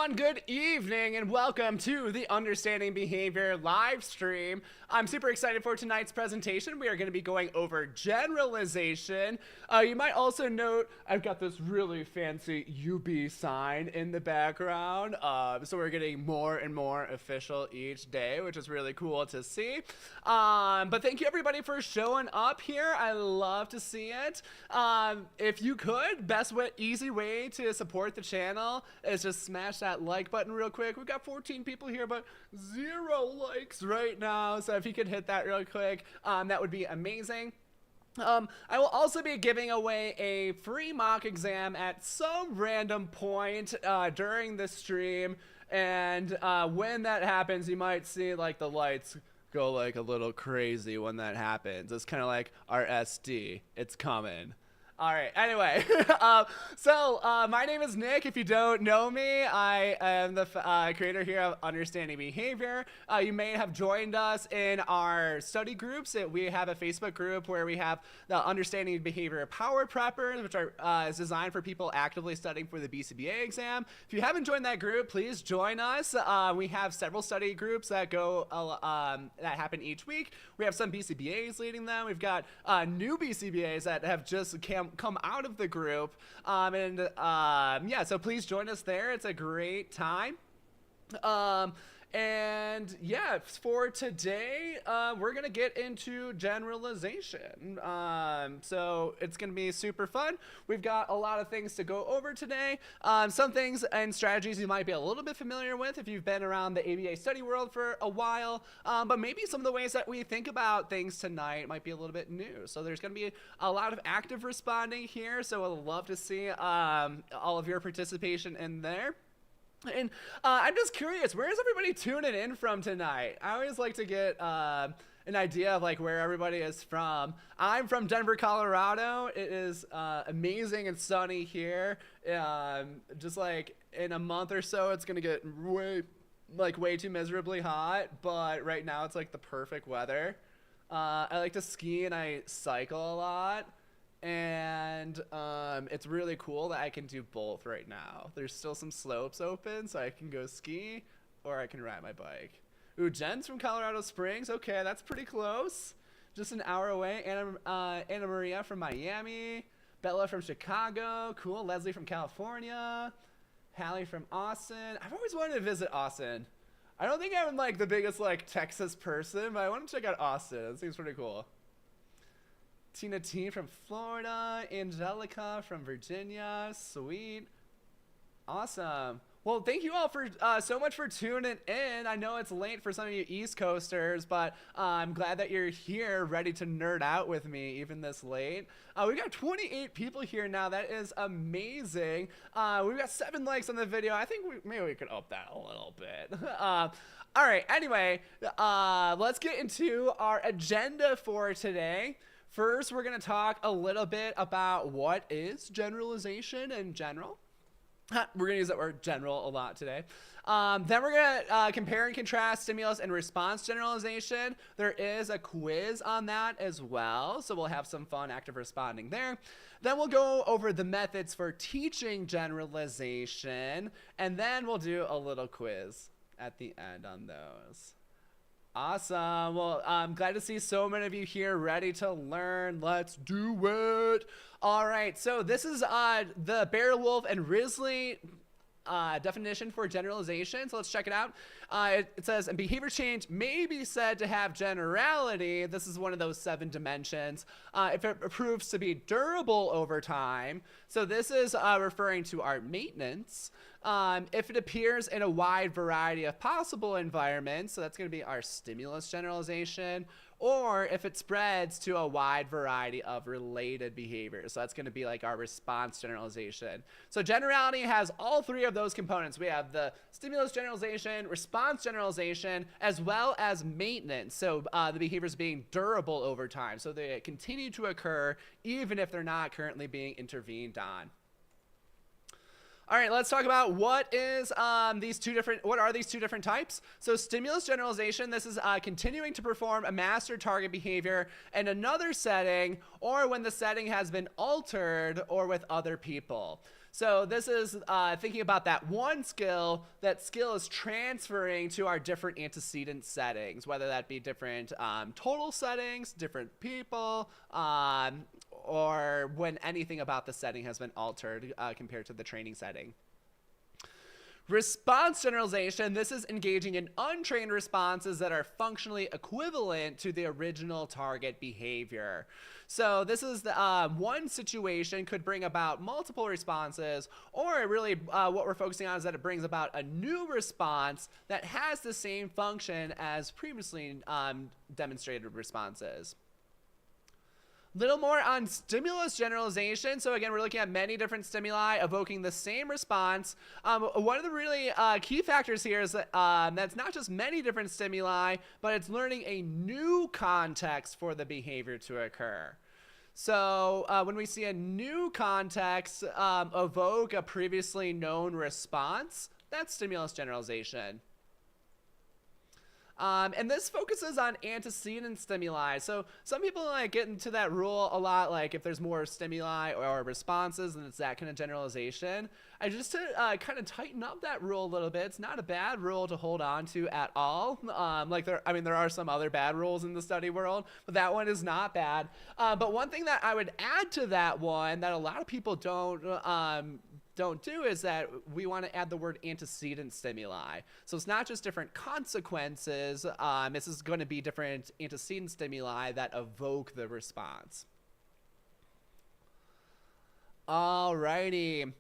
everyone, good evening and welcome to the Understanding Behavior live stream. I'm super excited for tonight's presentation. We are going to be going over generalization. You might also note I've got this really fancy UB sign in the background. So we're getting more and more official each day, which is really cool to see. But thank you everybody for showing up here. I love to see it. If you could, easy way to support the channel is just smash that like button real quick. We've got 14 people here, but 0 likes right now. So if you could hit that real quick, that would be amazing. I will also be giving away a free mock exam at some random point during the stream. And when that happens, you might see like the lights go like a little crazy when that happens. It's kind of like our SD. It's coming. All right, anyway, my name is Nick. If you don't know me, I am the creator here of Understanding Behavior. You may have joined us in our study groups. We have a Facebook group where we have the Understanding Behavior Power Preppers, which is designed for people actively studying for the BCBA exam. If you haven't joined that group, please join us. We have several study groups that that happen each week. We have some BCBAs leading them. We've got new BCBAs that have just come out of the group, yeah, so please join us there. It's a great time. And yeah, for today, we're gonna get into generalization. So it's gonna be super fun. We've got a lot of things to go over today. Some things and strategies you might be a little bit familiar with if you've been around the ABA study world for a while, but maybe some of the ways that we think about things tonight might be a little bit new. So there's gonna be a lot of active responding here, so I'd love to see all of your participation in there. And I'm just curious, where is everybody tuning in from tonight? I always like to get an idea of like where everybody is from. I'm from Denver, Colorado. It is amazing and sunny here. Just like in a month or so, it's gonna get way too miserably hot. But right now, it's like the perfect weather. I like to ski and I cycle a lot. And it's really cool that I can do both right now. There's still some slopes open, so I can go ski or I can ride my bike. Ooh, Jen's from Colorado Springs. Okay, that's pretty close. Just an hour away. Anna Maria from Miami. Bella from Chicago. Cool. Leslie from California. Hallie from Austin. I've always wanted to visit Austin. I don't think I'm like the biggest like Texas person, but I want to check out Austin. It seems pretty cool. Tina T from Florida, Angelica from Virginia, sweet, awesome. Well, thank you all for so much for tuning in. I know it's late for some of you East Coasters, but I'm glad that you're here ready to nerd out with me even this late. We've got 28 people here now. That is amazing. We've got 7 likes on the video. I think maybe we could up that a little bit. All right, anyway, let's get into our agenda for today. First, we're going to talk a little bit about what is generalization in general. We're going to use that word general a lot today. Then we're going to compare and contrast stimulus and response generalization. There is a quiz on that as well, so we'll have some fun active responding there. Then we'll go over the methods for teaching generalization, and then we'll do a little quiz at the end on those. Awesome. Well, I'm glad to see so many of you here ready to learn. Let's do it. All right. So this is the Bear, Wolf, and Risley definition for generalization. So let's check it out. It says, behavior change may be said to have generality. This is one of those 7 dimensions. If it proves to be durable over time. So this is referring to our maintenance. If it appears in a wide variety of possible environments, so that's going to be our stimulus generalization, or if it spreads to a wide variety of related behaviors. So that's going to be like our response generalization. So generality has all 3 of those components. We have the stimulus generalization, response generalization, as well as maintenance. So the behaviors being durable over time. So they continue to occur even if they're not currently being intervened on. All right, let's talk about what are these two different types. So stimulus generalization, this is continuing to perform a master target behavior in another setting or when the setting has been altered or with other people. So this is thinking about that one skill. That skill is transferring to our different antecedent settings, whether that be different total settings, different people, or when anything about the setting has been altered compared to the training setting. Response generalization, this is engaging in untrained responses that are functionally equivalent to the original target behavior. So this is the one situation could bring about multiple responses, or really what we're focusing on is that it brings about a new response that has the same function as previously demonstrated responses. Little more on stimulus generalization. So again, we're looking at many different stimuli evoking the same response. One of the really key factors here is that that's not just many different stimuli, but it's learning a new context for the behavior to occur. So when we see a new context evoke a previously known response, that's stimulus generalization. And this focuses on antecedent stimuli. So some people like get into that rule a lot, like if there's more stimuli or responses, then it's that kind of generalization. I just to kind of tighten up that rule a little bit. It's not a bad rule to hold on to at all. There are some other bad rules in the study world, but that one is not bad. But one thing that I would add to that one that a lot of people don't do is that we want to add the word antecedent stimuli. So it's not just different consequences. This is going to be different antecedent stimuli that evoke the response. Alrighty.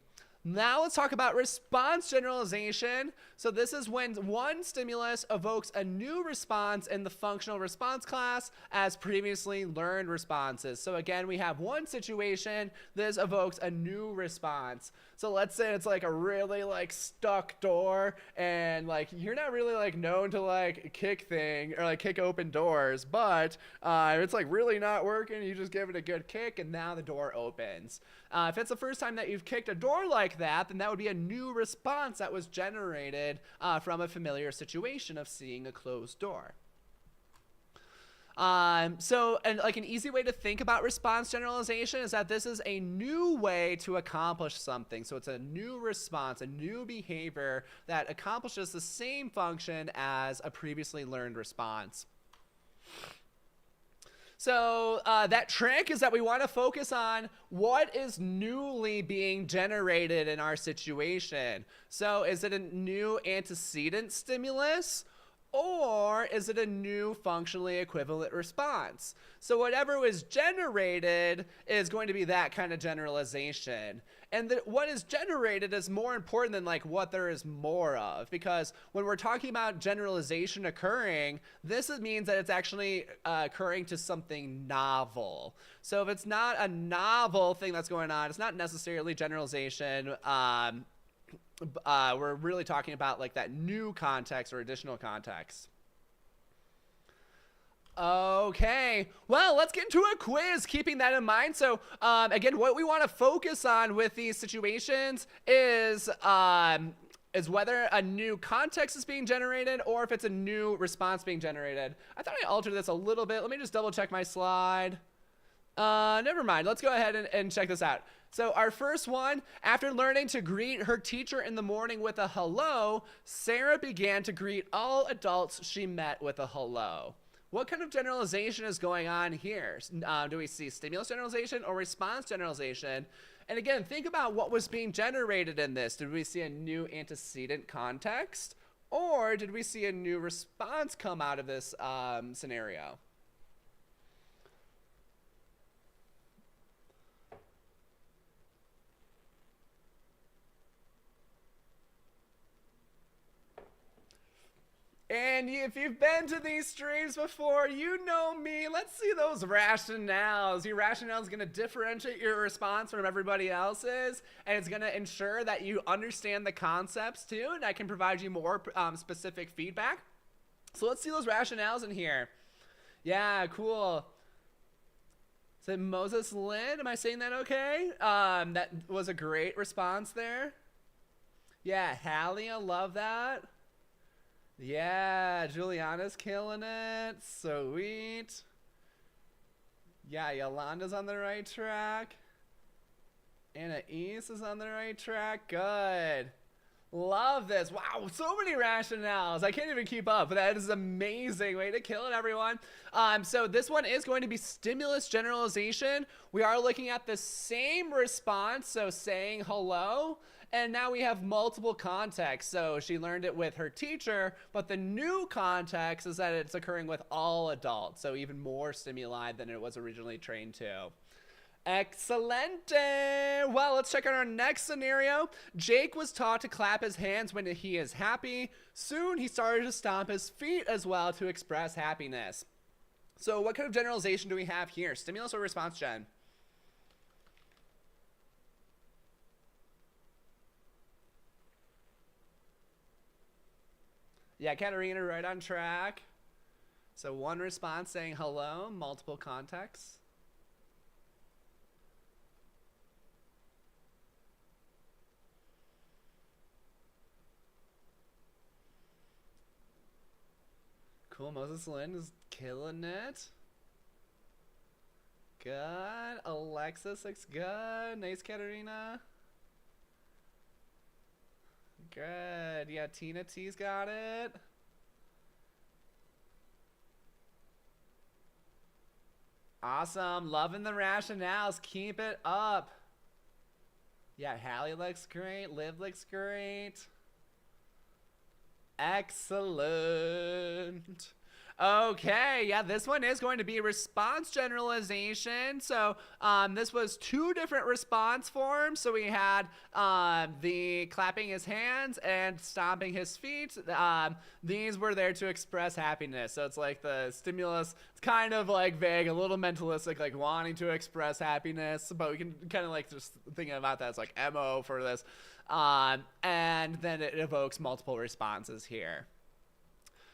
Now let's talk about response generalization. So this is when one stimulus evokes a new response in the functional response class as previously learned responses. So again, we have one situation, this evokes a new response. So let's say it's like a really like stuck door and like you're not really like known to like kick open doors, but it's like really not working, you just give it a good kick and now the door opens. If it's the first time that you've kicked a door like that, then that would be a new response that was generated from a familiar situation of seeing a closed door. And like an easy way to think about response generalization is that this is a new way to accomplish something. So it's a new response, a new behavior that accomplishes the same function as a previously learned response. So that trick is that we want to focus on what is newly being generated in our situation. So is it a new antecedent stimulus? Or is it a new functionally equivalent response? So whatever was generated is going to be that kind of generalization. And what is generated is more important than like what there is more of, because when we're talking about generalization occurring, this means that it's actually occurring to something novel. So if it's not a novel thing that's going on, it's not necessarily generalization. We're really talking about like that new context or additional context. Okay, well, let's get into a quiz, keeping that in mind. So again, what we want to focus on with these situations is whether a new context is being generated or if it's a new response being generated. I thought I altered this a little bit. Let me just double check my slide. Never mind. Let's go ahead and check this out. So our first one, after learning to greet her teacher in the morning with a hello, Sarah began to greet all adults she met with a hello. What kind of generalization is going on here? Do we see stimulus generalization or response generalization? And again, think about what was being generated in this. Did we see a new antecedent context? Or did we see a new response come out of this scenario? And if you've been to these streams before, you know me. Let's see those rationales. Your rationale is going to differentiate your response from everybody else's, and it's going to ensure that you understand the concepts too, and I can provide you more specific feedback. So let's see those rationales in here. Yeah, cool. Is it Moses Lynn? Am I saying that okay? That was a great response there. Yeah, Hallie, I love that. Yeah, Juliana's killing it. Sweet. Yeah, Yolanda's on the right track. Anais is on the right track. Good. Love this. Wow, so many rationales. I can't even keep up, but that is amazing. Way to kill it, everyone. So this one is going to be stimulus generalization. We are looking at the same response, so saying hello. And now we have multiple contexts. So she learned it with her teacher, but the new context is that it's occurring with all adults. So even more stimuli than it was originally trained to. Excelente. Well, let's check out our next scenario. Jake was taught to clap his hands when he is happy. Soon he started to stomp his feet as well to express happiness. So what kind of generalization do we have here? Stimulus or response gen? Yeah, Katarina, right on track. So one response saying hello, multiple contexts. Cool, Moses Lynn is killing it. Good. Alexis looks good. Nice, Katarina. Good. Yeah, Tina T's got it. Awesome. Loving the rationales. Keep it up. Yeah, Hallie looks great. Liv looks great. Excellent. Okay, yeah, this one is going to be response generalization. So this was two different response forms. So we had the clapping his hands and stomping his feet. These were there to express happiness. So it's like the stimulus, it's kind of like vague, a little mentalistic, like wanting to express happiness. But we can kind of like just thinking about that as like MO for this. And then it evokes multiple responses here.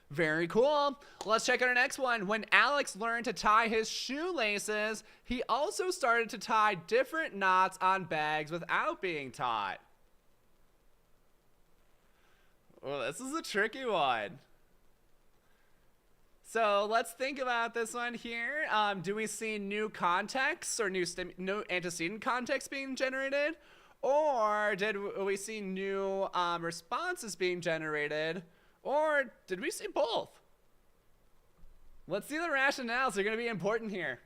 Very cool. Let's check out our next one. When Alex learned to tie his shoelaces, he also started to tie different knots on bags without being taught. Well, this is a tricky one. So let's think about this one here. Do we see new context or new antecedent context being generated? Or did we see new responses being generated? Or did we see both? Let's see the rationales. They're going to be important here.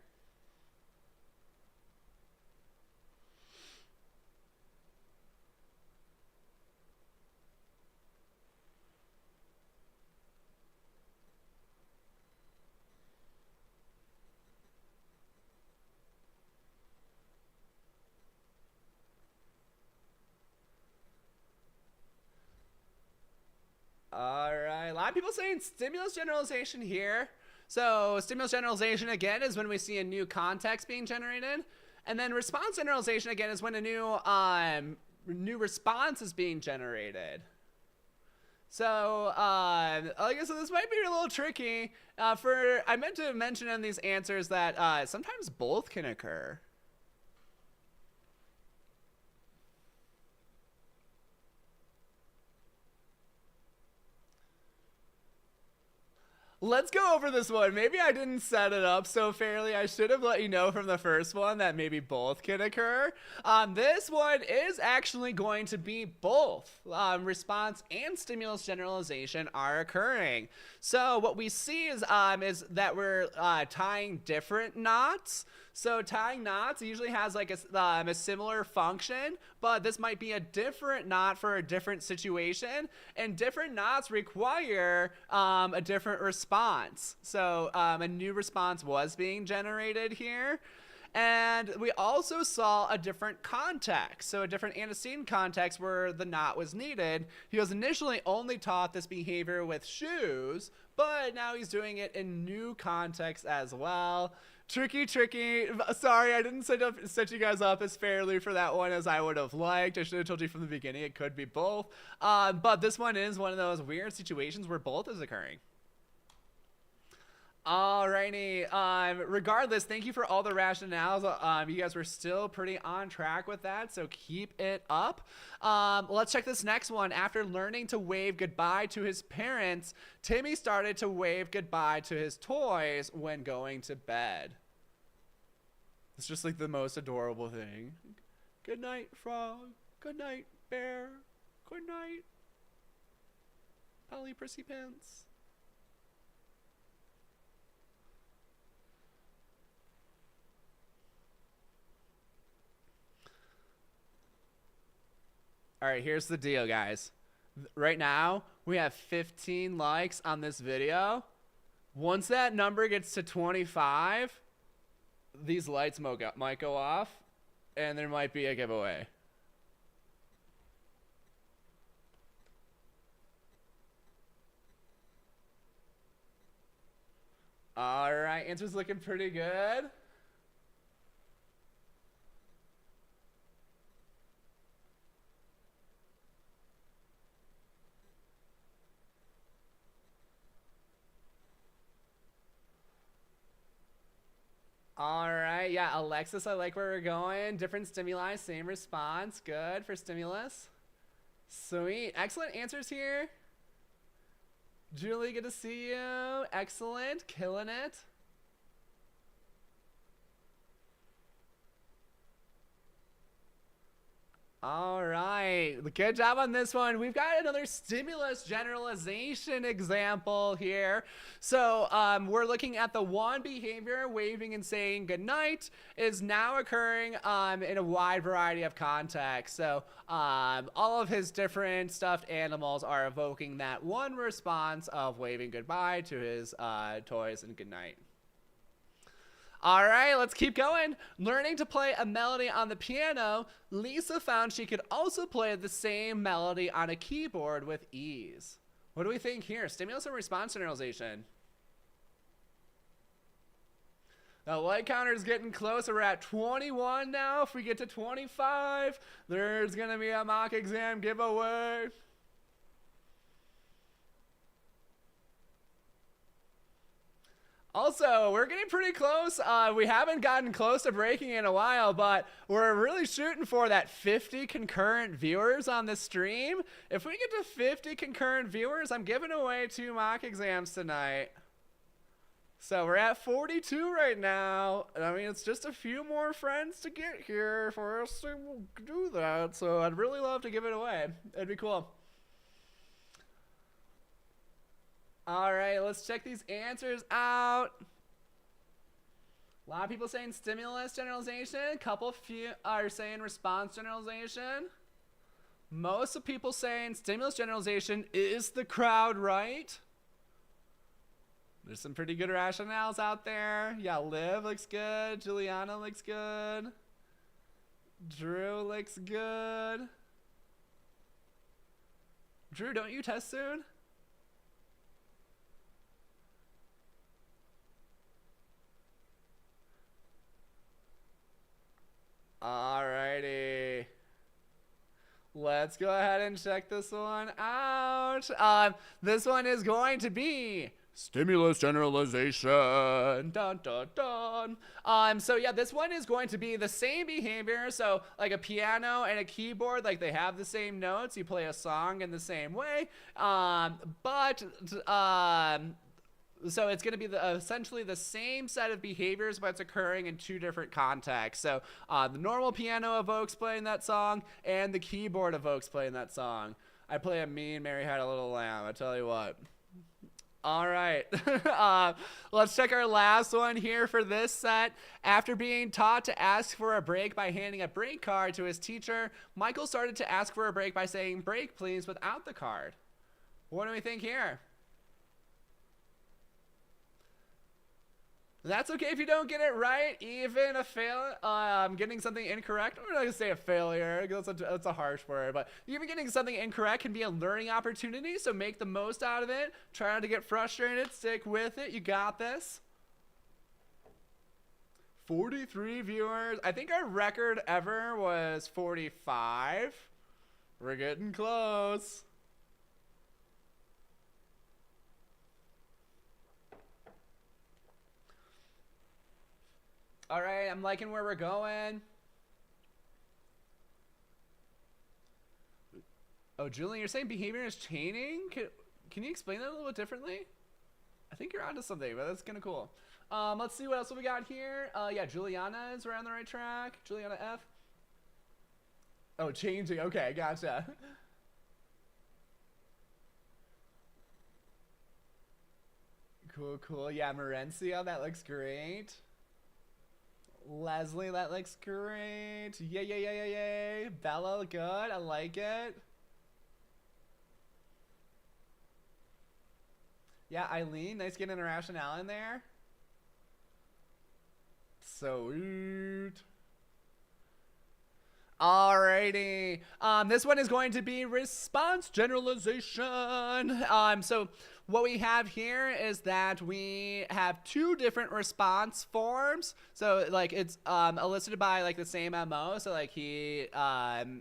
All right, a lot of people saying stimulus generalization here. So stimulus generalization again is when we see a new context being generated, and then response generalization again is when a new response is being generated. So I guess this might be a little tricky. I meant to mention in these answers that sometimes both can occur. Let's go over this one. Maybe I didn't set it up so fairly. I should have let you know from the first one that maybe both can occur. This one is actually going to be both. Response and stimulus generalization are occurring. So what we see is that we're tying different knots. So tying knots usually has like a similar function, but this might be a different knot for a different situation, and different knots require a different response. So a new response was being generated here. And we also saw a different context, so a different antecedent context where the knot was needed. He was initially only taught this behavior with shoes, but now he's doing it in new context as well. Tricky. Sorry, I didn't set you guys up as fairly for that one as I would have liked. I should have told you from the beginning it could be both. But this one is one of those weird situations where both is occurring. Alrighty. Regardless, thank you for all the rationales. You guys were still pretty on track with that, so keep it up. Let's check this next one. After learning to wave goodbye to his parents, Timmy started to wave goodbye to his toys when going to bed. It's just like the most adorable thing. Good night, frog. Good night, bear. Good night, Polly Prissy Pants. All right, here's the deal, guys. Right now, we have 15 likes on this video. Once that number gets to 25, these lights might go off, and there might be a giveaway. All right, answer's looking pretty good. All right, yeah, Alexis, I like where we're going. Different stimuli, same response. Good for stimulus. Sweet, excellent answers here. Julie, good to see you. Excellent, killing it. All right, good job on this one. We've got another stimulus generalization example here. So we're looking at the one behavior, waving and saying goodnight, is now occurring in a wide variety of contexts. So all of his different stuffed animals are evoking that one response of waving goodbye to his toys and goodnight. All right, let's keep going. Learning to play a melody on the piano, Lisa found she could also play the same melody on a keyboard with ease. What do we think here? Stimulus and response generalization. The like counter is getting closer. We're at 21 now. If we get to 25, there's going to be a mock exam giveaway. Also, we're getting pretty close. We haven't gotten close to breaking in a while, but we're really shooting for that 50 concurrent viewers on this stream. If we get to 50 concurrent viewers, I'm giving away 2 mock exams tonight. So we're at 42 right now. I mean, it's just a few more friends to get here for us to do that. So I'd really love to give it away. It'd be cool. All right, let's check these answers out. A lot of people saying stimulus generalization. A couple few are saying response generalization. Most of people saying stimulus generalization. Is the crowd right? There's some pretty good rationales out there. Yeah, Liv looks good. Juliana looks good. Drew looks good. Drew, don't you test soon? Alrighty. Let's go ahead and check this one out. This one is going to be stimulus generalization. Dun, dun, dun. So yeah, this one is going to be the same behavior. So like a piano and a keyboard, like they have the same notes. You play a song in the same way. So it's going to be essentially the same set of behaviors, but it's occurring in 2 different contexts. So the normal piano evokes playing that song, and the keyboard evokes playing that song. I play a mean Mary Had a Little Lamb, I tell you what. All right, let's check our last one here for this set. After being taught to ask for a break by handing a break card to his teacher, Michael started to ask for a break by saying, "Break, please," without the card. What do we think here? That's okay if you don't get it right. Even a getting something incorrect. I'm not gonna say a failure. That's a harsh word, but even getting something incorrect can be a learning opportunity. So make the most out of it. Try not to get frustrated. Stick with it. You got this. 43 viewers. I think our record ever was 45. We're getting close. All right, I'm liking where we're going. Oh, Julian, you're saying behavior is changing? Can you explain that a little bit differently? I think you're onto something, but that's kind of cool. Let's see what else we got here. Yeah, Juliana is right on the right track. Juliana F. Oh, changing. Okay, gotcha. Cool, cool. Yeah, Marencia, that looks great. Leslie, that looks great. Yay, yay, yay, yay, yay. Bella, good. I like it. Yeah, Eileen, nice getting the rationale in there. Sweet. Alrighty. This one is going to be response generalization. So what we have here is that we have two different response forms. So like it's elicited by like the same MO. So like he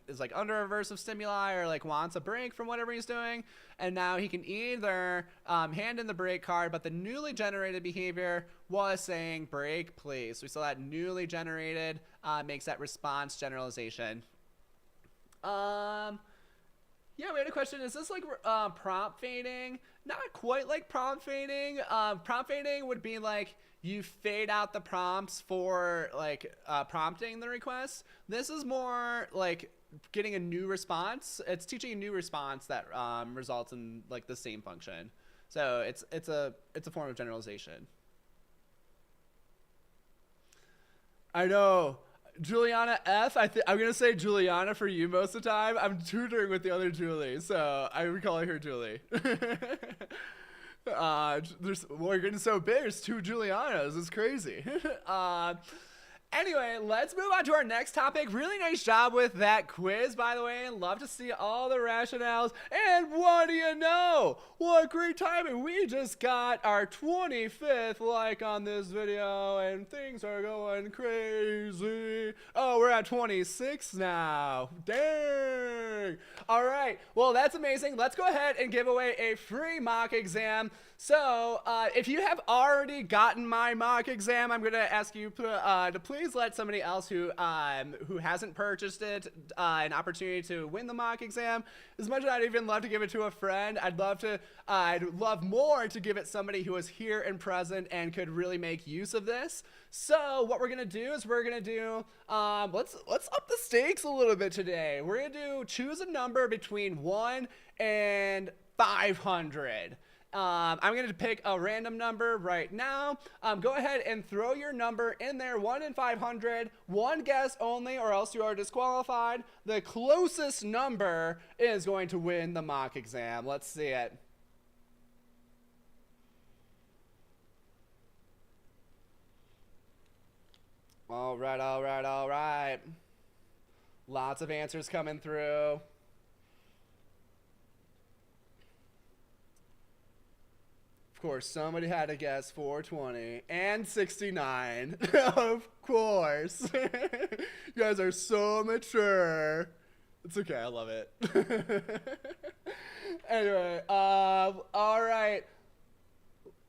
is like under aversive stimuli or like wants a break from whatever he's doing. And now he can either hand in the break card, but the newly generated behavior was saying break, please. So we saw that newly generated makes that response generalization. Yeah, we had a question. Is this like prompt fading? Not quite like prompt fading. Prompt fading would be like you fade out the prompts for like prompting the request. This is more like getting a new response. It's teaching a new response that results in like the same function. So it's a form of generalization. I know. Juliana F. I'm going to say Juliana for you most of the time. I'm tutoring with the other Julie, so I'm calling her Julie. We're getting so big. There's two Julianas. It's crazy. Anyway, let's move on to our next topic. Really nice job with that quiz, by the way. Love to see all the rationales. And what do you know? What great timing. We just got our 25th like on this video, and things are going crazy. Oh, we're at 26 now. Dang. All right. Well, that's amazing. Let's go ahead and give away a free mock exam. So if you have already gotten my mock exam, I'm going to ask you to please let somebody else who hasn't purchased it an opportunity to win the mock exam. As much as I'd even love to give it to a friend, I'd love more to give it somebody who is here and present and could really make use of this. So what we're going to do is we're going to do, let's up the stakes a little bit today. We're going to choose a number between 1 and 500. I'm going to pick a random number right now. Go ahead and throw your number in there, 1 and 500. One guess only, or else you are disqualified. The closest number is going to win the mock exam. Let's see it. All right, all right, all right. Lots of answers coming through. Of course, somebody had to guess 420 and 69. Of course. You guys are so mature. It's okay, I love it. Anyway, all right.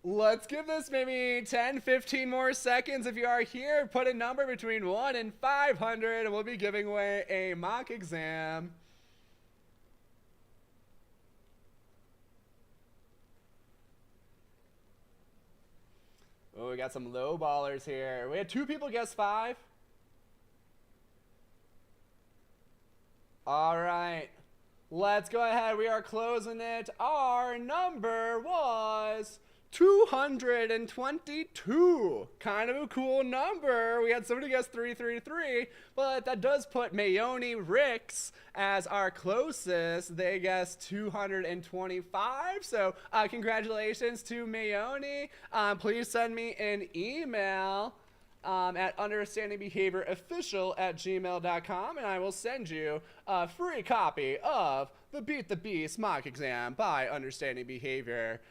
Let's give this maybe 10, 15 more seconds. If you are here, put a number between 1 and 500, and we'll be giving away a mock exam. Oh, we got some low ballers here. We had 2 people guess 5. All right. Let's go ahead. We are closing it. Our number was 222. Kind of a cool number. We had somebody guess 333, but that does put Mayoni Ricks as our closest. They guessed 225. So congratulations to Mayoni. Please send me an email at understandingbehaviorofficial@gmail.com, and I will send you a free copy of the Beat the Beast mock exam by Understanding Behavior,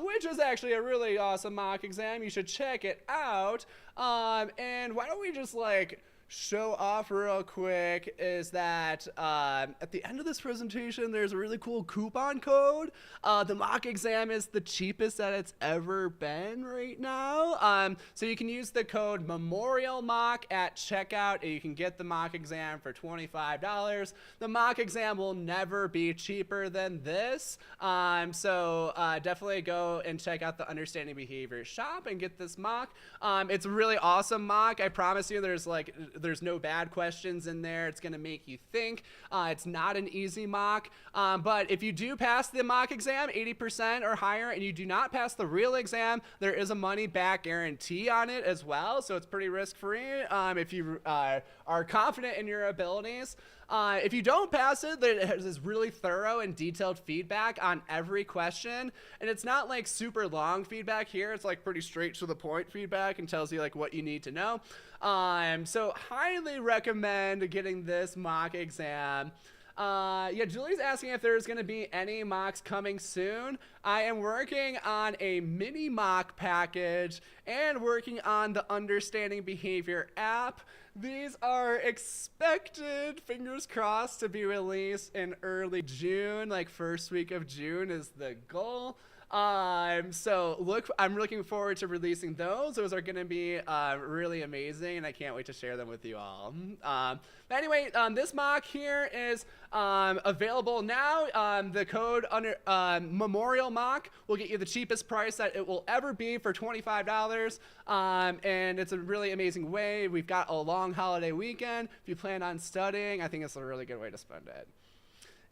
which is actually a really awesome mock exam. You should check it out. And why don't we just like show off real quick is that at the end of this presentation, there's a really cool coupon code. The mock exam is the cheapest that it's ever been right now. So you can use the code MEMORIALMOCK at checkout, and you can get the mock exam for $25. The mock exam will never be cheaper than this. So definitely go and check out the Understanding Behavior shop and get this mock. It's a really awesome mock. I promise you there's no bad questions in there. It's going to make you think. It's not an easy mock. But if you do pass the mock exam, 80% or higher, and you do not pass the real exam, there is a money back guarantee on it as well. So it's pretty risk-free if you are confident in your abilities. If you don't pass it, there is really thorough and detailed feedback on every question. And it's not like super long feedback here. It's like pretty straight to the point feedback and tells you like what you need to know. So highly recommend getting this mock exam. Yeah, Julie's asking if there's going to be any mocks coming soon. I am working on a mini mock package and working on the Understanding Behavior app. These are expected, fingers crossed, to be released in early June, like first week of June is the goal. So I'm looking forward to releasing those. Those are going to be really amazing, and I can't wait to share them with you all. But anyway, this mock here is available now. The code under Memorial Mock will get you the cheapest price that it will ever be for $25. And it's a really amazing way. We've got a long holiday weekend. If you plan on studying, I think it's a really good way to spend it.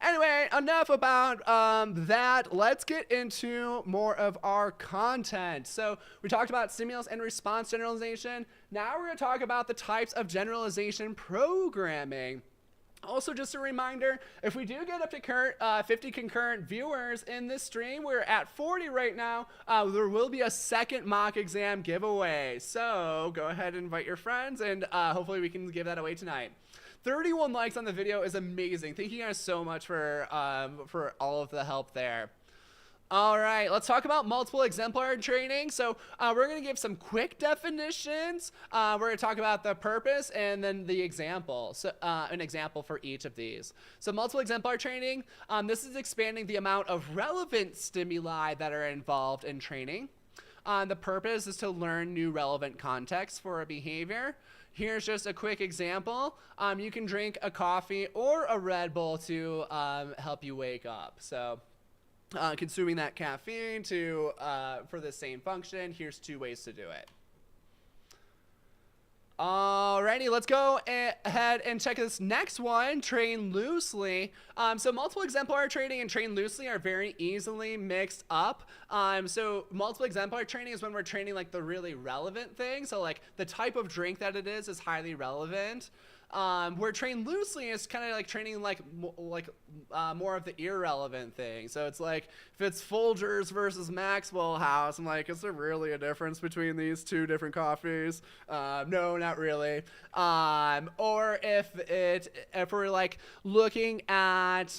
Anyway, enough about that. Let's get into more of our content. So we talked about stimulus and response generalization. Now we're going to talk about the types of generalization programming. Also, just a reminder, if we do get up to 50 concurrent viewers in this stream, we're at 40 right now, there will be a second mock exam giveaway. So go ahead and invite your friends, and hopefully we can give that away tonight. 31 likes on the video is amazing. Thank you guys so much for all of the help there. All right, let's talk about multiple exemplar training. So we're going to give some quick definitions. We're going to talk about the purpose and then the example. So an example for each of these. So multiple exemplar training, this is expanding the amount of relevant stimuli that are involved in training. The purpose is to learn new relevant context for a behavior. Here's just a quick example. You can drink a coffee or a Red Bull to help you wake up. So consuming that caffeine for the same function, here's 2 ways to do it. Alrighty, let's go ahead and check this next one, train loosely. So multiple exemplar training and train loosely are very easily mixed up. So multiple exemplar training is when we're training like the really relevant thing. So like the type of drink that it is highly relevant. Where train loosely is kind of like training like more of the irrelevant thing. So it's like if it's Folgers versus Maxwell House, I'm like, is there really a difference between these 2 different coffees? No, not really. Or if we're like looking at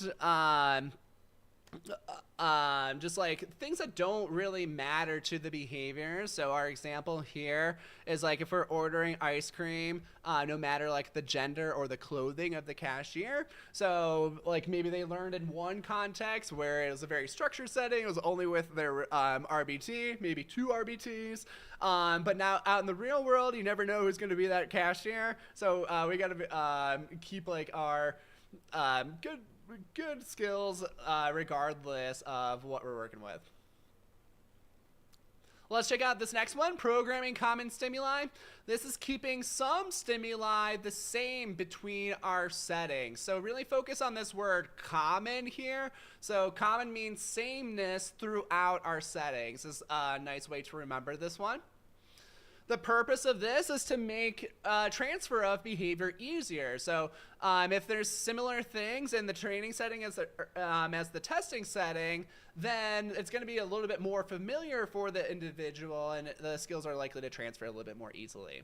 just like things that don't really matter to the behavior. So our example here is like if we're ordering ice cream, no matter like the gender or the clothing of the cashier. So like maybe they learned in one context where it was a very structured setting, it was only with their RBT, maybe 2 RBTs. But now out in the real world, you never know who's going to be that cashier. So we got to keep like our good skills regardless of what we're working with. Let's check out this next one, programming common stimuli. This is keeping some stimuli the same between our settings. So really focus on this word common here. So common means sameness throughout our settings. This is a nice way to remember this one. The purpose of this is to make transfer of behavior easier. So if there's similar things in the training setting as the testing setting, then it's going to be a little bit more familiar for the individual, and the skills are likely to transfer a little bit more easily.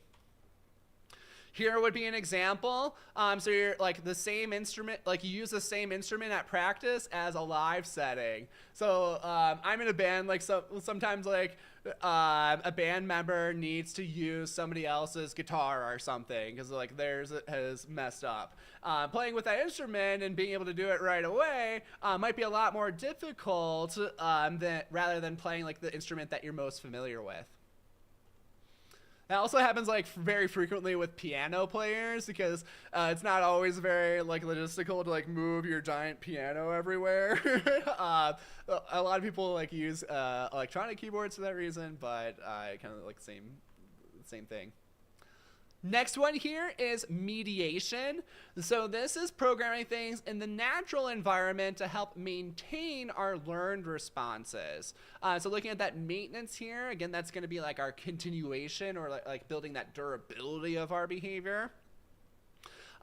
Here would be an example. So you're like the same instrument, like you use the same instrument at practice as a live setting. So I'm in a band, like sometimes like a band member needs to use somebody else's guitar or something because like theirs has messed up. Playing with that instrument and being able to do it right away might be a lot more difficult rather than playing like the instrument that you're most familiar with. That also happens like very frequently with piano players because it's not always very like logistical to like move your giant piano everywhere. A lot of people like use electronic keyboards for that reason, but kind of like same thing. Next one here is mediation. So this is programming things in the natural environment to help maintain our learned responses. So looking at that maintenance here, again, that's going to be like our continuation or like building that durability of our behavior.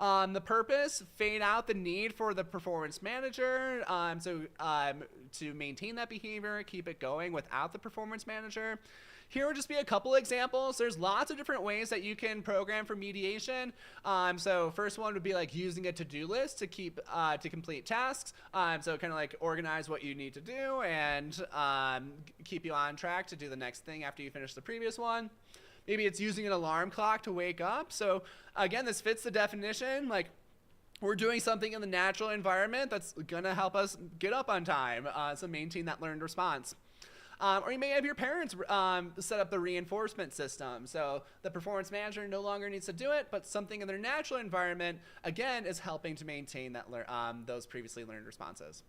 The purpose, fade out the need for the performance manager. To maintain that behavior, keep it going without the performance manager. Here would just be a couple examples. There's lots of different ways that you can program for mediation. So first one would be like using a to-do list to complete tasks. So kind of like organize what you need to do and keep you on track to do the next thing after you finish the previous one. Maybe it's using an alarm clock to wake up. So again, this fits the definition. Like we're doing something in the natural environment that's gonna help us get up on time. So maintain that learned response. Or you may have your parents set up the reinforcement system. So the performance manager no longer needs to do it, but something in their natural environment, again, is helping to maintain that those previously learned responses.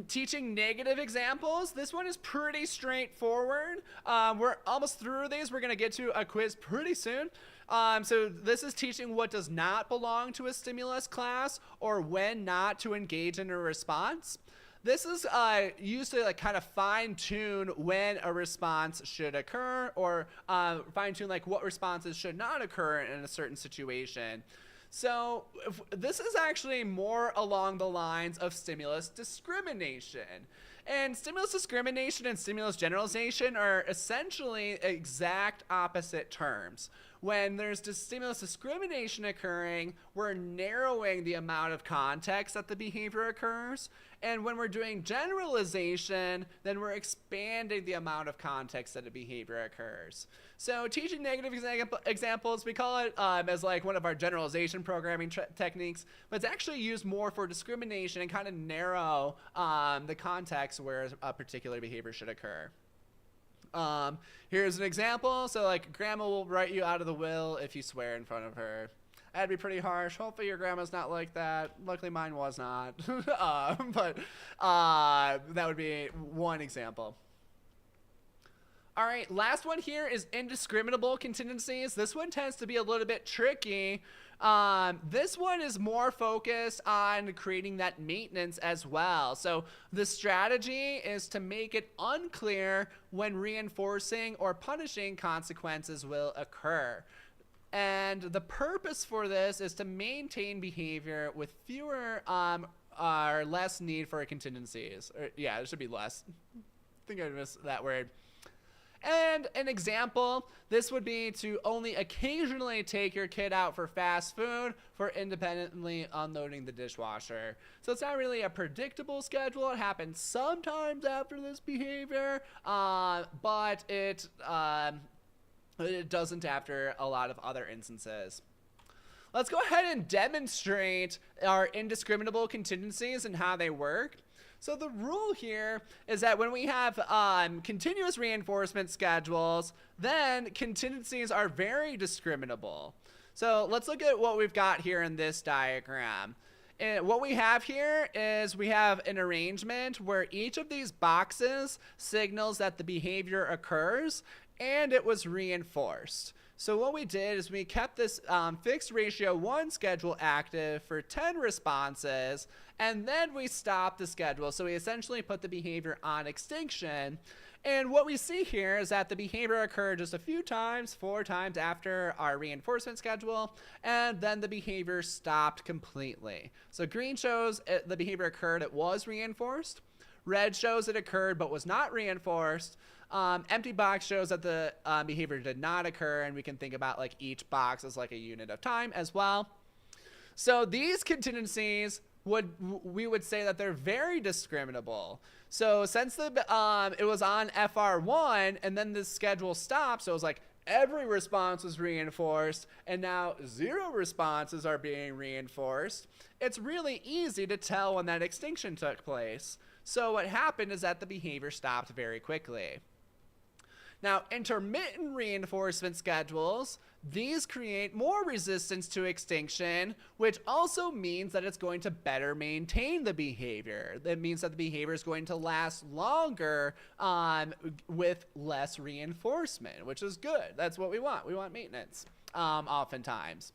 Teaching negative examples. This one is pretty straightforward. We're almost through these. We're going to get to a quiz pretty soon. So this is teaching what does not belong to a stimulus class or when not to engage in a response. This is used to like kind of fine-tune when a response should occur or fine-tune like what responses should not occur in a certain situation. So this is actually more along the lines of stimulus discrimination. And stimulus discrimination and stimulus generalization are essentially exact opposite terms. When there's stimulus discrimination occurring, we're narrowing the amount of context that the behavior occurs. And when we're doing generalization, then we're expanding the amount of context that a behavior occurs. So teaching negative examples, we call it as like one of our generalization programming techniques, but it's actually used more for discrimination and kind of narrow the context where a particular behavior should occur. Here's an example. So like grandma will write you out of the will if you swear in front of her. That'd be pretty harsh. Hopefully your grandma's not like that. Luckily mine was not. But that would be one example. All right, last one here is indiscriminable contingencies. This one tends to be a little bit tricky. This one is more focused on creating that maintenance as well. So the strategy is to make it unclear when reinforcing or punishing consequences will occur. And the purpose for this is to maintain behavior with fewer or less need for contingencies. Yeah, there should be less. I think I missed that word. And an example, this would be to only occasionally take your kid out for fast food for independently unloading the dishwasher. So it's not really a predictable schedule. It happens sometimes after this behavior, but it doesn't after a lot of other instances. Let's go ahead and demonstrate our indiscriminable contingencies and how they work. So the rule here is that when we have continuous reinforcement schedules, then contingencies are very discriminable. So let's look at what we've got here in this diagram. And what we have here is we have an arrangement where each of these boxes signals that the behavior occurs and it was reinforced. So what we did is we kept this fixed ratio 1 schedule active for 10 responses, and then we stopped the schedule. So we essentially put the behavior on extinction. And what we see here is that the behavior occurred just a few times, 4 times after our reinforcement schedule, and then the behavior stopped completely. So green shows the behavior occurred, it was reinforced. Red shows it occurred but was not reinforced. Empty box shows that the behavior did not occur, and we can think about like each box as like a unit of time as well. So these contingencies we would say that they're very discriminable. So since it was on FR1 and then the schedule stopped, so it was like every response was reinforced and now 0 responses are being reinforced, it's really easy to tell when that extinction took place. So what happened is that the behavior stopped very quickly. Now, intermittent reinforcement schedules, these create more resistance to extinction, which also means that it's going to better maintain the behavior. That means that the behavior is going to last longer with less reinforcement, which is good. That's what we want. We want maintenance oftentimes.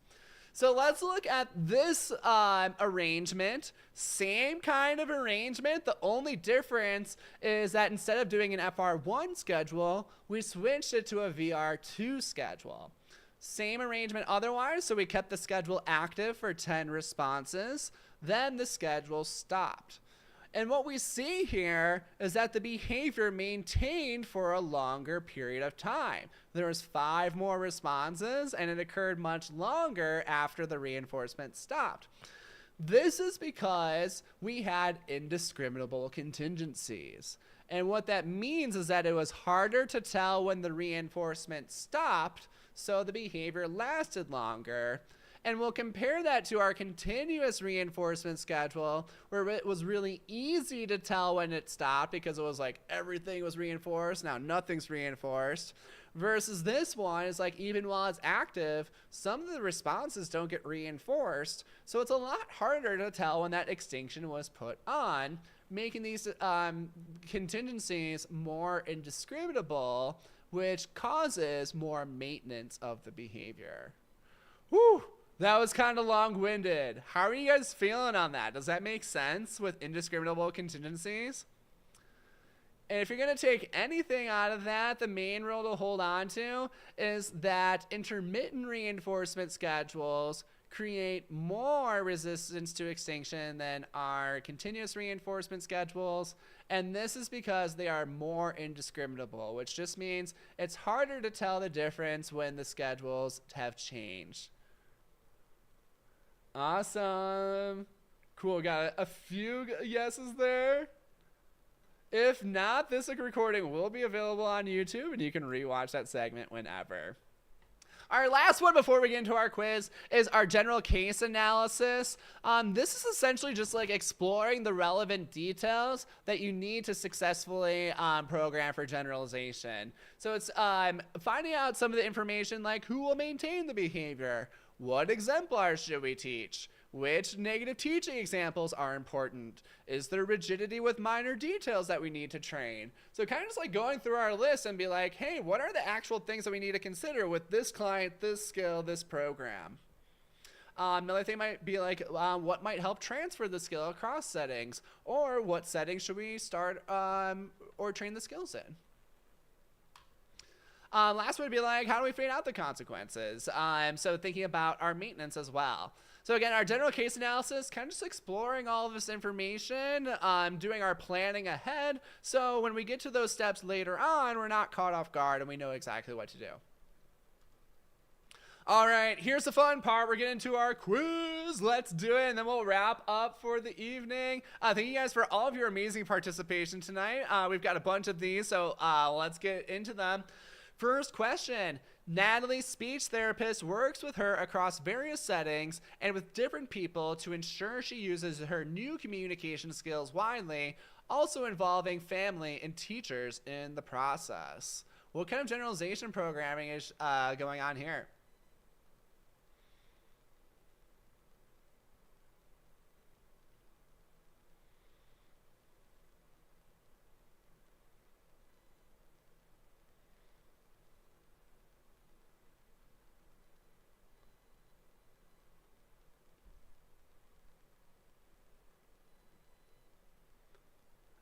So let's look at this arrangement. Same kind of arrangement. The only difference is that instead of doing an FR1 schedule, we switched it to a VR2 schedule. Same arrangement otherwise, so we kept the schedule active for 10 responses. Then the schedule stopped. And what we see here is that the behavior maintained for a longer period of time. There was 5 more responses, and it occurred much longer after the reinforcement stopped. This is because we had indiscriminable contingencies. And what that means is that it was harder to tell when the reinforcement stopped, so the behavior lasted longer. And we'll compare that to our continuous reinforcement schedule, where it was really easy to tell when it stopped because it was like everything was reinforced, now nothing's reinforced. Versus this one is like even while it's active, some of the responses don't get reinforced. So it's a lot harder to tell when that extinction was put on, making these contingencies more indiscriminable, which causes more maintenance of the behavior. Whew! That was kind of long-winded. How are you guys feeling on that? Does that make sense with indiscriminable contingencies? And if you're going to take anything out of that, the main rule to hold on to is that intermittent reinforcement schedules create more resistance to extinction than our continuous reinforcement schedules. And this is because they are more indiscriminable, which just means it's harder to tell the difference when the schedules have changed. Awesome. Cool. Got a few yeses there. If not, this recording will be available on YouTube and you can rewatch that segment whenever. Our last one before we get into our quiz is our general case analysis. This is essentially just like exploring the relevant details that you need to successfully program for generalization. So it's finding out some of the information like who will maintain the behavior, what exemplars should we teach, which negative teaching examples are important, is there rigidity with minor details that we need to train. So kind of just like going through our list and be like, hey, what are the actual things that we need to consider with this client, this skill, this program? Another thing might be like what might help transfer the skill across settings, or what settings should we start or train the skills in. Last would be like, how do we figure out the consequences? So thinking about our maintenance as well. So again, our general case analysis, kind of just exploring all of this information, doing our planning ahead. So when we get to those steps later on, we're not caught off guard and we know exactly what to do. All right, here's the fun part. We're getting to our quiz. Let's do it, and then we'll wrap up for the evening. Thank you guys for all of your amazing participation tonight. We've got a bunch of these, so let's get into them. First question, Natalie's speech therapist works with her across various settings and with different people to ensure she uses her new communication skills widely, also involving family and teachers in the process. What kind of generalization programming is going on here?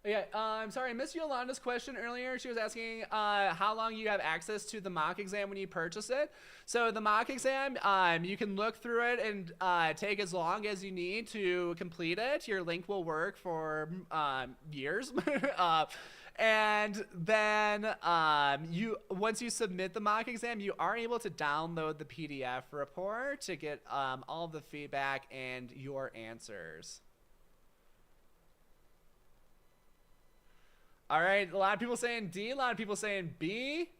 Yeah, I'm sorry, I missed Yolanda's question earlier. She was asking how long you have access to the mock exam when you purchase it. So the mock exam, you can look through it and take as long as you need to complete it. Your link will work for years. And then you once you submit the mock exam, you are able to download the PDF report to get all of the feedback and your answers. All right, a lot of people saying D, a lot of people saying B.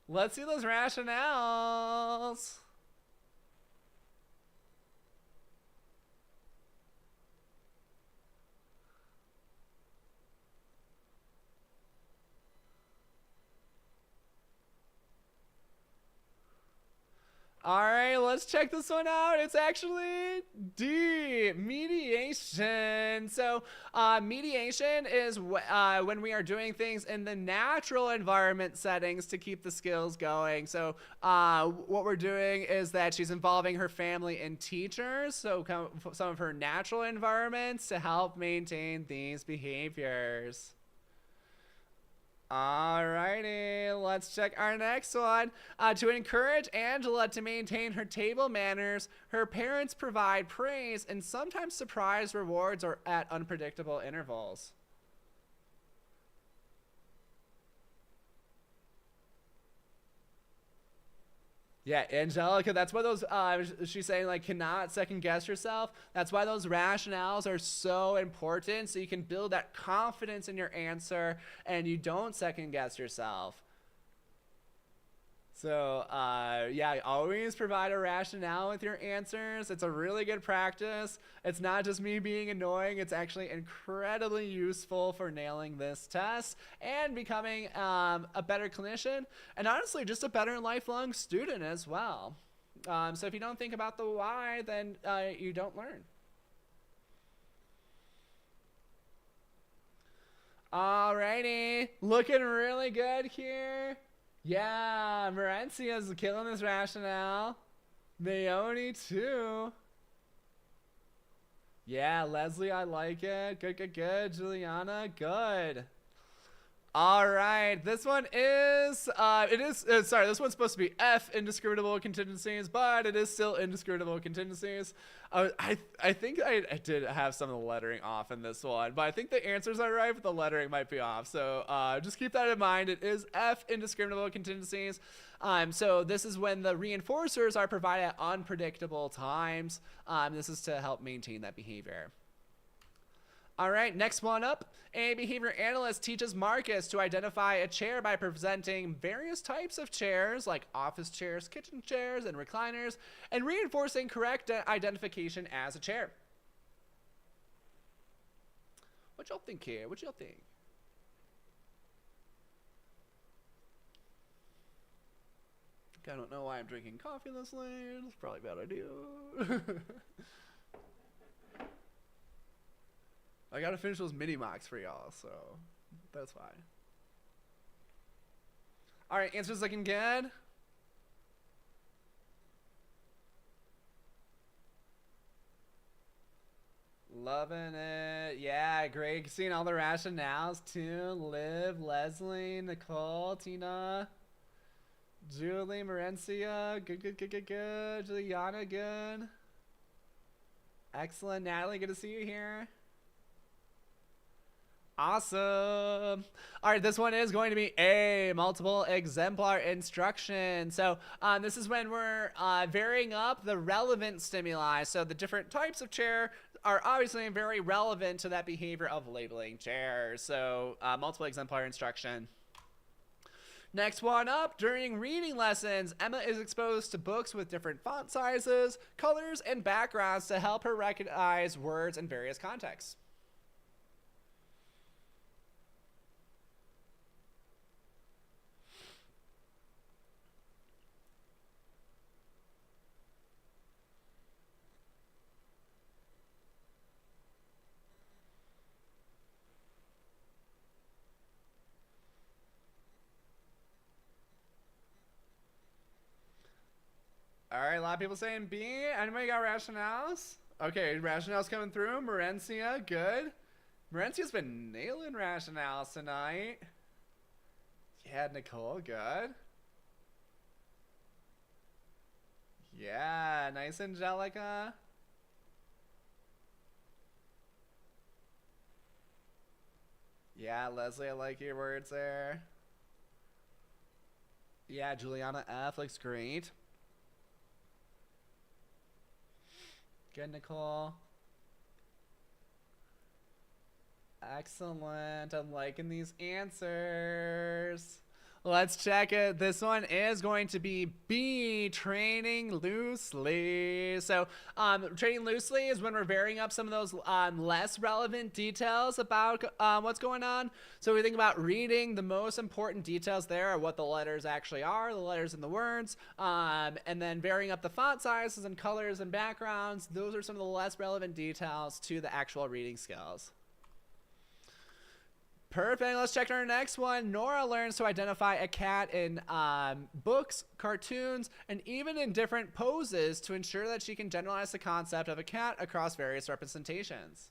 Let's see those rationales. All right, let's check this one out. It's actually D, mediation. So mediation is when we are doing things in the natural environment settings to keep the skills going. So what we're doing is that she's involving her family and teachers, so some of her natural environments to help maintain these behaviors. Alrighty, let's check our next one. To encourage Angela to maintain her table manners, her parents provide praise and sometimes surprise rewards or at unpredictable intervals. Yeah, Angelica, that's why those, she's saying, like, cannot second guess yourself. That's why those rationales are so important, so you can build that confidence in your answer and you don't second guess yourself. So, yeah, always provide a rationale with your answers. It's a really good practice. It's not just me being annoying. It's actually incredibly useful for nailing this test and becoming a better clinician and honestly just a better lifelong student as well. So if you don't think about the why, then you don't learn. Alrighty, looking really good here. Yeah, Morencia's killing this rationale. Naomi too. Yeah, Leslie, I like it. Good, good, good. Juliana, good. All right, this one is, sorry, this one's supposed to be F, indiscriminable contingencies, but it is still indiscriminable contingencies. I think I did have some of the lettering off in this one, but I think the answers are right, but the lettering might be off. So just keep that in mind. It is F, indiscriminable contingencies. So this is when the reinforcers are provided at unpredictable times. This is to help maintain that behavior. All right, next one up. A behavior analyst teaches Marcus to identify a chair by presenting various types of chairs like office chairs, kitchen chairs, and recliners, and reinforcing correct identification as a chair. What y'all think here? What y'all think? I don't know why I'm drinking coffee this late. It's probably a bad idea. I gotta finish those mini mocks for y'all, so that's fine. All right, answers looking good. Loving it. Yeah, Greg, seeing all the rationales too. Liv, Leslie, Nicole, Tina, Julie, Morencia. Good, good, good, good, good. Juliana, good. Excellent. Natalie, good to see you here. Awesome. All right, this one is going to be A, multiple exemplar instruction. So this is when we're varying up the relevant stimuli. So the different types of chair are obviously very relevant to that behavior of labeling chairs. So multiple exemplar instruction. Next one up, during reading lessons, Emma is exposed to books with different font sizes, colors, and backgrounds to help her recognize words in various contexts. All right, a lot of people saying B. Anybody got rationales? Okay, rationales coming through. Morencia, good. Morencia's been nailing rationales tonight. Yeah, Nicole, good. Yeah, nice, Angelica. Yeah, Leslie, I like your words there. Yeah, Juliana F looks great. Good, Nicole. Excellent. I'm liking these answers. Let's check it. This one is going to be B, training loosely. So, training loosely is when we're varying up some of those less relevant details about what's going on. So, we think about reading, the most important details there are what the letters actually are, the letters in the words, and then varying up the font sizes and colors and backgrounds. Those are some of the less relevant details to the actual reading skills. Perfect. Let's check our next one. Nora learns to identify a cat in books, cartoons, and even in different poses to ensure that she can generalize the concept of a cat across various representations.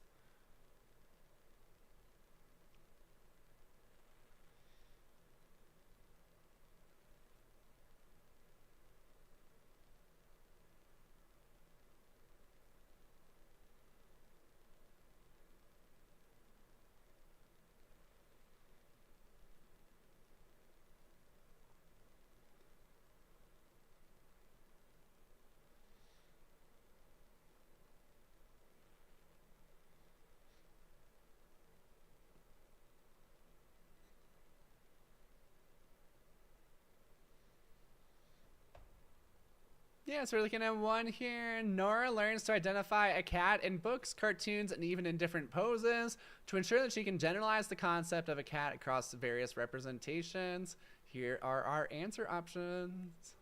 Yeah, so we're looking at one here. Nora learns to identify a cat in books, cartoons, and even in different poses to ensure that she can generalize the concept of a cat across various representations. Here are our answer options.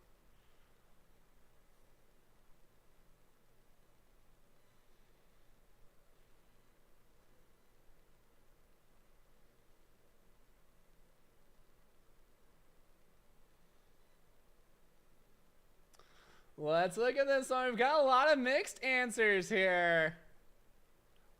Let's look at this one. We've got a lot of mixed answers here.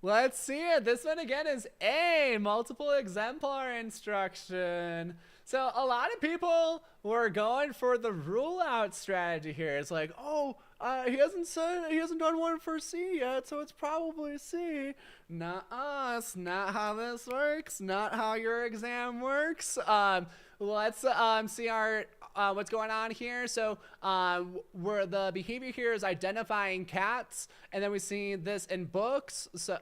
Let's see it. This one again is A, multiple exemplar instruction. So a lot of people were going for the rule out strategy here. It's like, oh, he hasn't done one for C yet, so it's probably C. Not us. Not how this works. Not how your exam works. Let's see our what's going on here. So where the behavior here is identifying cats, and then we see this in books, so,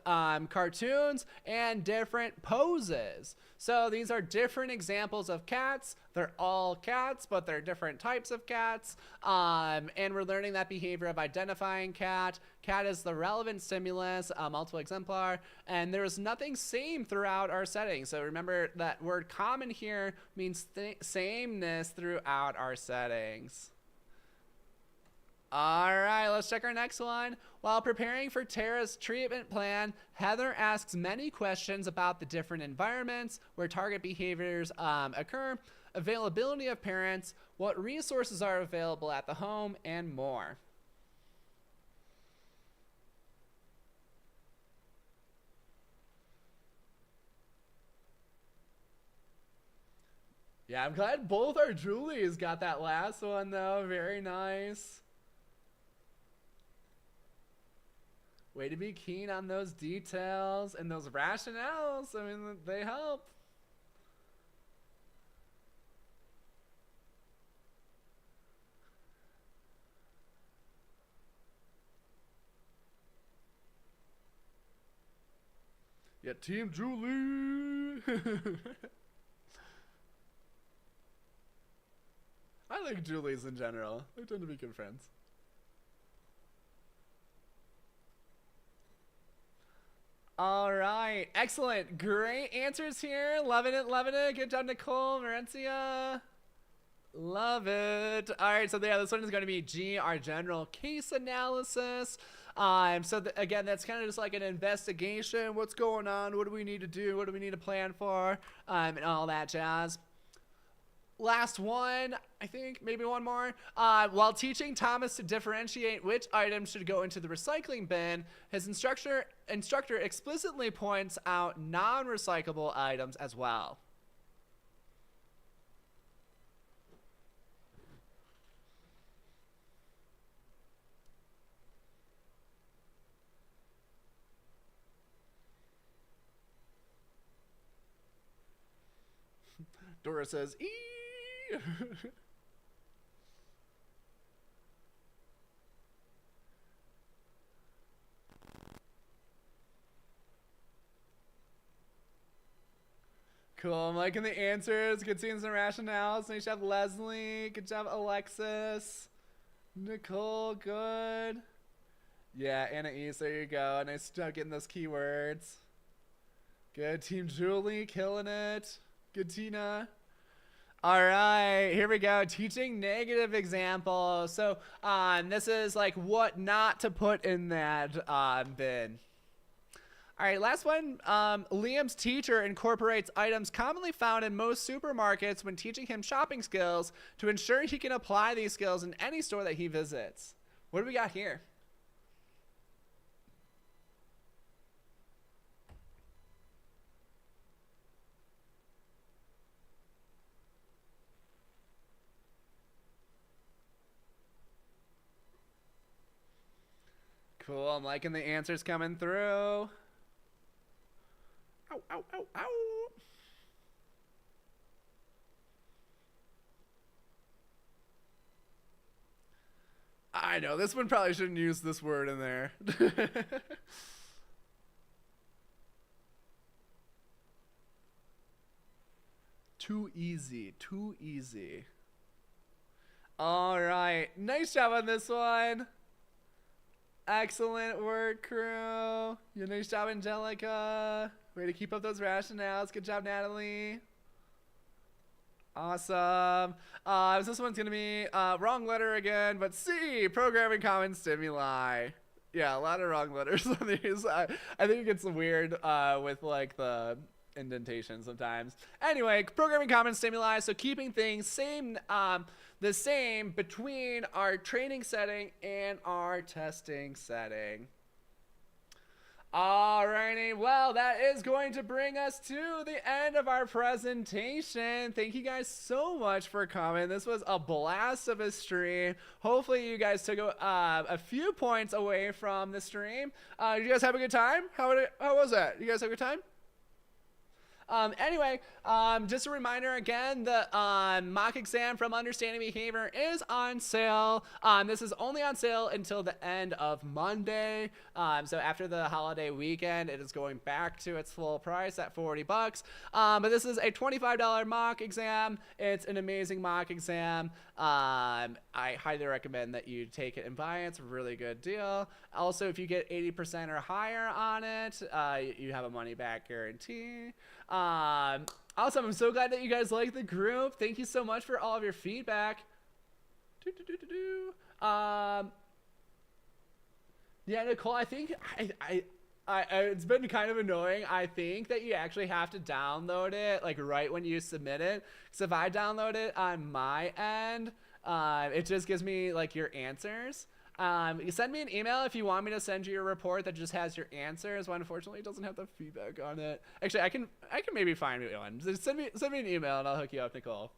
cartoons, and different poses. So these are different examples of cats. They're all cats, but they're different types of cats. And we're learning that behavior of identifying cat. Cat is the relevant stimulus, multiple exemplar, and there is nothing same throughout our setting. So remember that word common here means sameness throughout our settings. All right, let's check our next one. While preparing for Tara's treatment plan, Heather asks many questions about the different environments where target behaviors occur, availability of parents, what resources are available at the home, and more. Yeah, I'm glad both our Julies got that last one, though. Very nice. Way to be keen on those details and those rationales. I mean, they help. Yeah, Team Julie. I like Julies in general. They tend to be good friends. All right. Excellent. Great answers here. Loving it, loving it. Good job, Nicole, Marencia. Love it. All right, so yeah, this one is going to be G, our general case analysis. Again, that's kind of just like an investigation. What's going on? What do we need to do? What do we need to plan for? And all that jazz. Last one, I think, maybe one more. While teaching Thomas to differentiate which items should go into the recycling bin, his instructor explicitly points out non-recyclable items as well. Dora says, "Ee." Cool. I'm liking the answers. Good seeing some rationales. Nice job, Leslie. Good job, Alexis. Nicole, good. Yeah, Anais, there you go. Nice job getting those keywords. Good. Team Julie, killing it. Good, Tina. All right, here we go. Teaching negative examples. So this is like what not to put in that bin. All right, last one. Liam's teacher incorporates items commonly found in most supermarkets when teaching him shopping skills to ensure he can apply these skills in any store that he visits. What do we got here? Cool, I'm liking the answers coming through. Ow, ow, ow, ow. I know, this one probably shouldn't use this word in there. Too easy, too easy. All right, nice job on this one. Excellent work, crew. Yeah, nice job, Angelica. Way to keep up those rationales. Good job, Natalie. Awesome. So this one's going to be wrong letter again, but C, programming common stimuli. Yeah, a lot of wrong letters on these. I think it gets weird with like the indentation sometimes. Anyway, programming common stimuli, so keeping things the same between our training setting and our testing setting. Alrighty, well, that is going to bring us to the end of our presentation. Thank you guys so much for coming. This was a blast of a stream. Hopefully you guys took a few points away from the stream. Did you guys have a good time? How was that? You guys have a good time? Anyway, just a reminder again, the mock exam from Understanding Behavior is on sale. This is only on sale until the end of Monday. So after the holiday weekend, it is going back to its full price at $40. But this is a $25 mock exam. It's an amazing mock exam. I highly recommend that you take it and buy it. It's a really good deal. Also, if you get 80% or higher on it, you have a money back guarantee. Awesome. I'm so glad that you guys like the group. Thank you so much for all of your feedback. Yeah, Nicole, I think it's been kind of annoying. I think that you actually have to download it like right when you submit it. So if I download it on my end, it just gives me like your answers. You send me an email if you want me to send you a report that just has your answers. Well, unfortunately, it doesn't have the feedback on it. Actually, I can maybe find one. Send me an email and I'll hook you up, Nicole.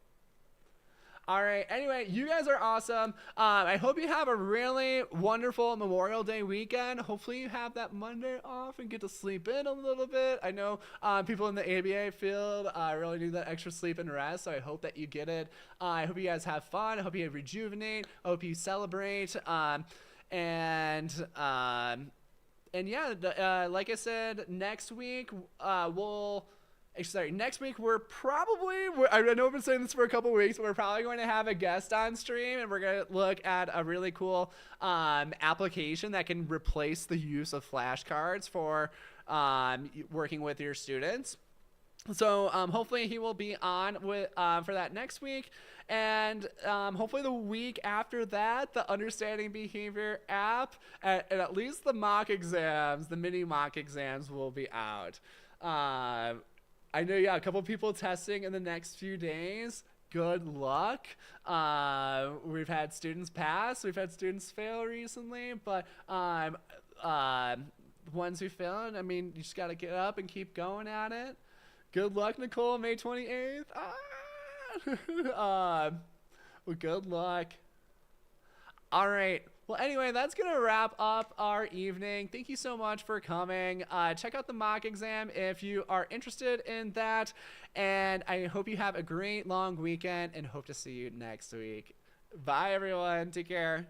All right. Anyway, you guys are awesome. I hope you have a really wonderful Memorial Day weekend. Hopefully you have that Monday off and get to sleep in a little bit. I know people in the ABA field really need that extra sleep and rest, so I hope that you get it. I hope you guys have fun. I hope you rejuvenate. I hope you celebrate. And yeah, like I said, next week next week I know I've been saying this for a couple weeks, but we're probably going to have a guest on stream, and we're going to look at a really cool application that can replace the use of flashcards for working with your students. So hopefully he will be on for that next week, and hopefully the week after that, the Understanding Behavior app and at least the mini mock exams will be out. I know, yeah, a couple people testing in the next few days. Good luck. We've had students pass. We've had students fail recently, but the ones who failed, I mean, you just got to get up and keep going at it. Good luck, Nicole, May 28th. Well, good luck. All right. Well, anyway, that's going to wrap up our evening. Thank you so much for coming. Check out the mock exam if you are interested in that. And I hope you have a great long weekend and hope to see you next week. Bye, everyone. Take care.